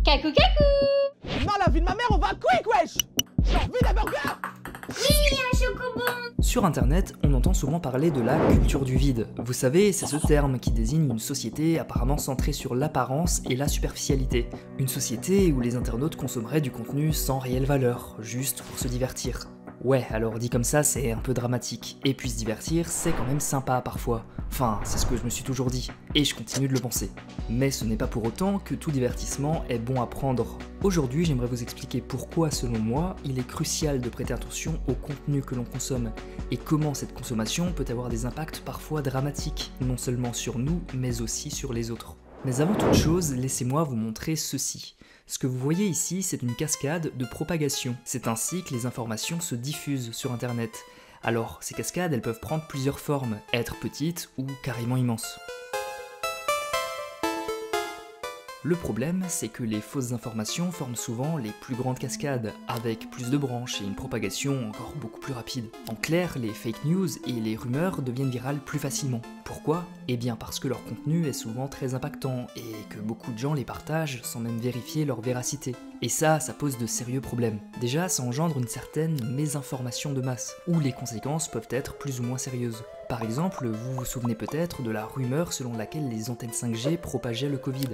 Cacou cacou. Dans la vie de ma mère, on va quick, wesh. J'ai envie d'un burger. Oui, un chocobon. Sur internet, on entend souvent parler de la culture du vide. Vous savez, c'est ce terme qui désigne une société apparemment centrée sur l'apparence et la superficialité. Une société où les internautes consommeraient du contenu sans réelle valeur, juste pour se divertir. Ouais, alors dit comme ça, c'est un peu dramatique. Et puis se divertir, c'est quand même sympa parfois. Enfin, c'est ce que je me suis toujours dit, et je continue de le penser. Mais ce n'est pas pour autant que tout divertissement est bon à prendre. Aujourd'hui, j'aimerais vous expliquer pourquoi, selon moi, il est crucial de prêter attention au contenu que l'on consomme, et comment cette consommation peut avoir des impacts parfois dramatiques, non seulement sur nous, mais aussi sur les autres. Mais avant toute chose, laissez-moi vous montrer ceci. Ce que vous voyez ici, c'est une cascade de propagation. C'est ainsi que les informations se diffusent sur internet. Alors, ces cascades, elles peuvent prendre plusieurs formes, être petites ou carrément immenses. Le problème, c'est que les fausses informations forment souvent les plus grandes cascades, avec plus de branches et une propagation encore beaucoup plus rapide. En clair, les fake news et les rumeurs deviennent virales plus facilement. Pourquoi ? Eh bien parce que leur contenu est souvent très impactant et que beaucoup de gens les partagent sans même vérifier leur véracité. Et ça pose de sérieux problèmes. Déjà, ça engendre une certaine mésinformation de masse, où les conséquences peuvent être plus ou moins sérieuses. Par exemple, vous vous souvenez peut-être de la rumeur selon laquelle les antennes 5G propageaient le Covid.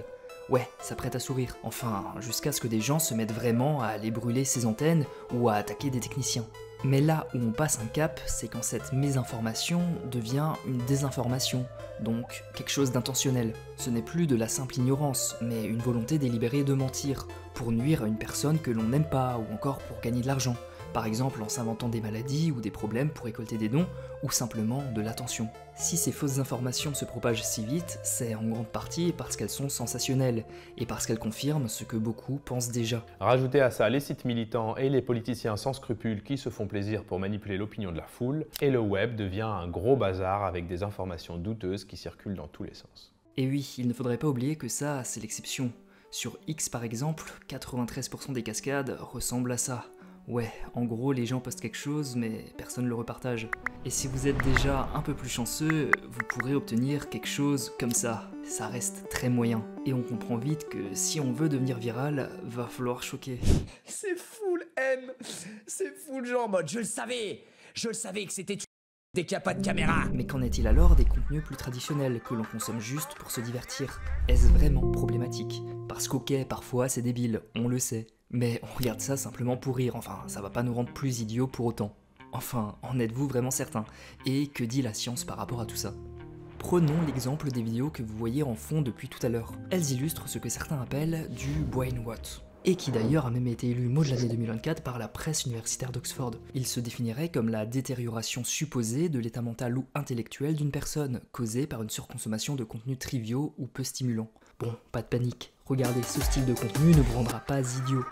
Ouais, ça prête à sourire. Enfin, jusqu'à ce que des gens se mettent vraiment à aller brûler ces antennes ou à attaquer des techniciens. Mais là où on passe un cap, c'est quand cette mésinformation devient une désinformation, donc quelque chose d'intentionnel. Ce n'est plus de la simple ignorance, mais une volonté délibérée de mentir, pour nuire à une personne que l'on n'aime pas ou encore pour gagner de l'argent. Par exemple en s'inventant des maladies ou des problèmes pour récolter des dons, ou simplement de l'attention. Si ces fausses informations se propagent si vite, c'est en grande partie parce qu'elles sont sensationnelles, et parce qu'elles confirment ce que beaucoup pensent déjà. Rajoutez à ça les sites militants et les politiciens sans scrupules qui se font plaisir pour manipuler l'opinion de la foule, et le web devient un gros bazar avec des informations douteuses qui circulent dans tous les sens. Et oui, il ne faudrait pas oublier que ça, c'est l'exception. Sur X par exemple, 93% des cascades ressemblent à ça. Ouais, en gros, les gens postent quelque chose, mais personne ne le repartage. Et si vous êtes déjà un peu plus chanceux, vous pourrez obtenir quelque chose comme ça. Ça reste très moyen. Et on comprend vite que si on veut devenir viral, va falloir choquer. C'est full haine. C'est full genre en mode je le savais que c'était dès qu'il n'y a pas de caméra. Mais qu'en est-il alors des contenus plus traditionnels, que l'on consomme juste pour se divertir? Est-ce vraiment problématique? Parce qu'ok, parfois c'est débile, on le sait. Mais on regarde ça simplement pour rire, enfin, ça va pas nous rendre plus idiots pour autant. Enfin, en êtes-vous vraiment certain? Et que dit la science par rapport à tout ça? Prenons l'exemple des vidéos que vous voyez en fond depuis tout à l'heure. Elles illustrent ce que certains appellent du brainwash. Et qui d'ailleurs a même été élu mot de l'année 2024 par la presse universitaire d'Oxford. Il se définirait comme la détérioration supposée de l'état mental ou intellectuel d'une personne, causée par une surconsommation de contenus triviaux ou peu stimulants. Bon, pas de panique, regardez, ce style de contenu ne vous rendra pas idiot.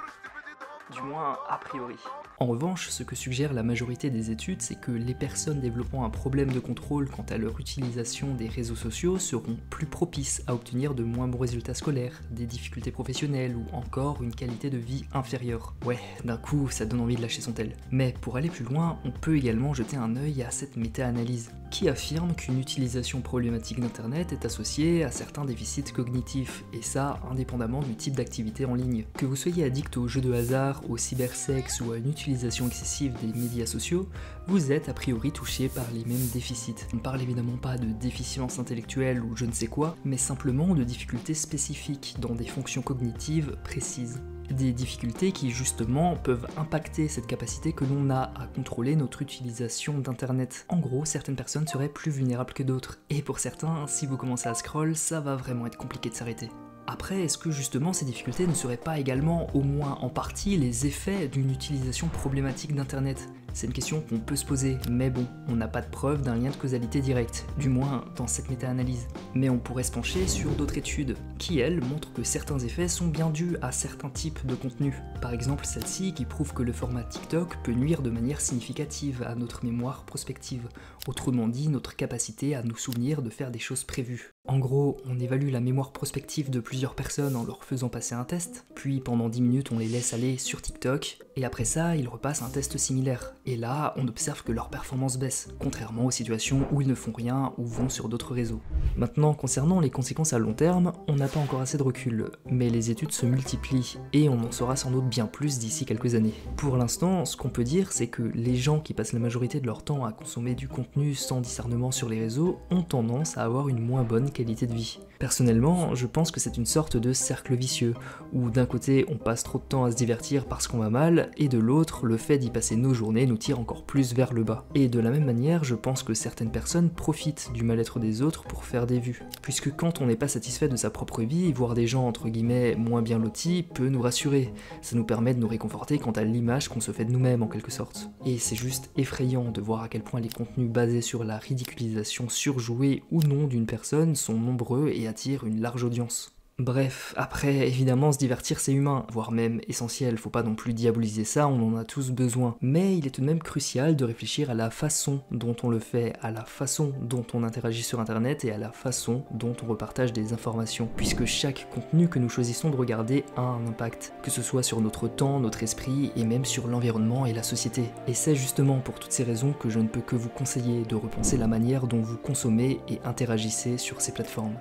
Du moins, a priori. En revanche, ce que suggère la majorité des études, c'est que les personnes développant un problème de contrôle quant à leur utilisation des réseaux sociaux seront plus propices à obtenir de moins bons résultats scolaires, des difficultés professionnelles ou encore une qualité de vie inférieure. Ouais, d'un coup, ça donne envie de lâcher son tel. Mais pour aller plus loin, on peut également jeter un œil à cette méta-analyse, qui affirme qu'une utilisation problématique d'Internet est associée à certains déficits cognitifs, et ça indépendamment du type d'activité en ligne. Que vous soyez addict aux jeux de hasard, au cybersexe ou à une utilisation excessive des médias sociaux, vous êtes a priori touché par les mêmes déficits. On ne parle évidemment pas de déficience intellectuelle ou je ne sais quoi, mais simplement de difficultés spécifiques dans des fonctions cognitives précises. Des difficultés qui justement peuvent impacter cette capacité que l'on a à contrôler notre utilisation d'internet. En gros, certaines personnes seraient plus vulnérables que d'autres, et pour certains, si vous commencez à scroll, ça va vraiment être compliqué de s'arrêter. Après, est-ce que justement ces difficultés ne seraient pas également, au moins en partie, les effets d'une utilisation problématique d'internet? C'est une question qu'on peut se poser, mais bon, on n'a pas de preuve d'un lien de causalité direct, du moins dans cette méta-analyse. Mais on pourrait se pencher sur d'autres études, qui elles montrent que certains effets sont bien dus à certains types de contenus. Par exemple celle-ci qui prouve que le format TikTok peut nuire de manière significative à notre mémoire prospective, autrement dit notre capacité à nous souvenir de faire des choses prévues. En gros, on évalue la mémoire prospective de plusieurs personnes en leur faisant passer un test, puis pendant 10 minutes on les laisse aller sur TikTok, Et après ça, ils repassent un test similaire. Et là, on observe que leur performance baisse, contrairement aux situations où ils ne font rien ou vont sur d'autres réseaux. Maintenant, concernant les conséquences à long terme, on n'a pas encore assez de recul, mais les études se multiplient, et on en saura sans doute bien plus d'ici quelques années. Pour l'instant, ce qu'on peut dire, c'est que les gens qui passent la majorité de leur temps à consommer du contenu sans discernement sur les réseaux ont tendance à avoir une moins bonne qualité de vie. Personnellement, je pense que c'est une sorte de cercle vicieux, où d'un côté on passe trop de temps à se divertir parce qu'on va mal, et de l'autre, le fait d'y passer nos journées nous tire encore plus vers le bas. Et de la même manière, je pense que certaines personnes profitent du mal-être des autres pour faire des vues. Puisque quand on n'est pas satisfait de sa propre vie, voir des gens entre guillemets moins bien lotis peut nous rassurer. Ça nous permet de nous réconforter quant à l'image qu'on se fait de nous-mêmes en quelque sorte. Et c'est juste effrayant de voir à quel point les contenus basés sur la ridiculisation surjouée ou non d'une personne sont nombreux et attirent une large audience. Bref, après, évidemment, se divertir c'est humain, voire même essentiel, faut pas non plus diaboliser ça, on en a tous besoin. Mais il est tout de même crucial de réfléchir à la façon dont on le fait, à la façon dont on interagit sur internet et à la façon dont on repartage des informations, puisque chaque contenu que nous choisissons de regarder a un impact, que ce soit sur notre temps, notre esprit et même sur l'environnement et la société. Et c'est justement pour toutes ces raisons que je ne peux que vous conseiller de repenser la manière dont vous consommez et interagissez sur ces plateformes.